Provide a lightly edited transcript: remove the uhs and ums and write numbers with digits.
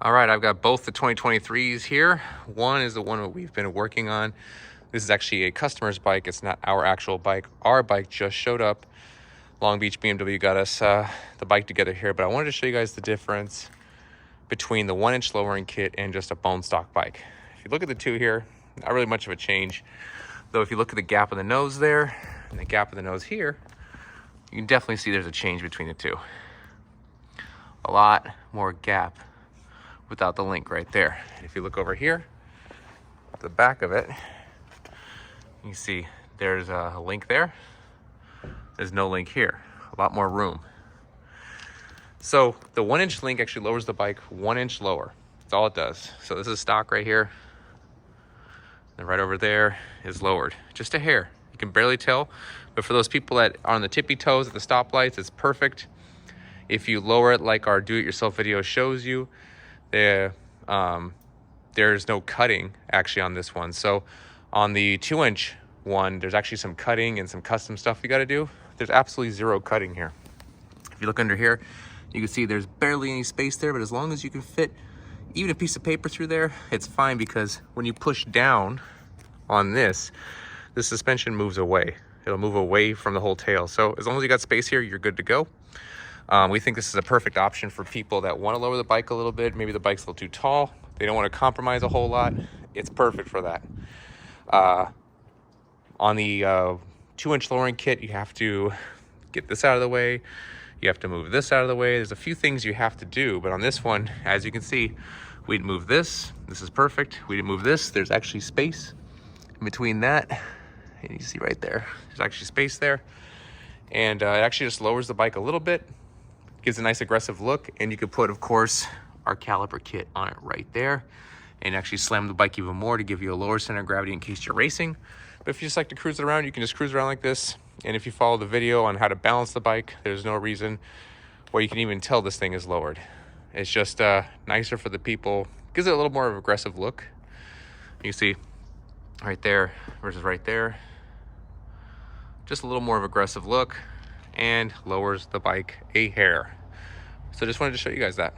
All right, I've got both the 2023s here. One is the one that we've been working on. This is actually a customer's bike. It's not our actual bike. Our bike just showed up. Long Beach BMW got us the bike together here, but I wanted to show you guys the difference between the 1-inch lowering kit and just a bone stock bike. If you look at the two here, not really much of a change. Though if you look at the gap in the nose there and the gap in the nose here, you can definitely see there's a change between the two. A lot more gap without the link right there. And if you look over here, the back of it, you see there's a link there. There's no link here. A lot more room. So the 1-inch link actually lowers the bike 1 inch lower. That's all it does. So this is stock right here. And right over there is lowered. Just a hair. You can barely tell. But for those people that are on the tippy toes at the stoplights, it's perfect. If you lower it like our do-it-yourself video shows you, there's no cutting actually on this one. So on the 2-inch one, there's actually some cutting and some custom stuff you got to do. There's absolutely zero cutting here. If you look under here, you can see there's barely any space there, but as long as you can fit even a piece of paper through there, it's fine, because when you push down on this, the suspension moves away. It'll move away from the whole tail. So as long as you got space here, you're good to go. We think this is a perfect option for people that want to lower the bike a little bit. Maybe the bike's a little too tall. They don't want to compromise a whole lot. It's perfect for that. On the 2-inch lowering kit, you have to get this out of the way. You have to move this out of the way. There's a few things you have to do, but on this one, as you can see, we didn't move this. This is perfect. We didn't move this. There's actually space in between that. And you see right there, there's actually space there. And it actually just lowers the bike a little bit. Gives a nice aggressive look, and you could put, of course, our caliper kit on it right there and actually slam the bike even more to give you a lower center of gravity in case you're racing. But if you just like to cruise it around, you can just cruise around like this. And if you follow the video on how to balance the bike, there's no reason why you can even tell this thing is lowered. It's just nicer for the people. Gives it a little more of an aggressive look. You see right there versus right there. Just a little more of an aggressive look, and lowers the bike a hair. So just wanted to show you guys that.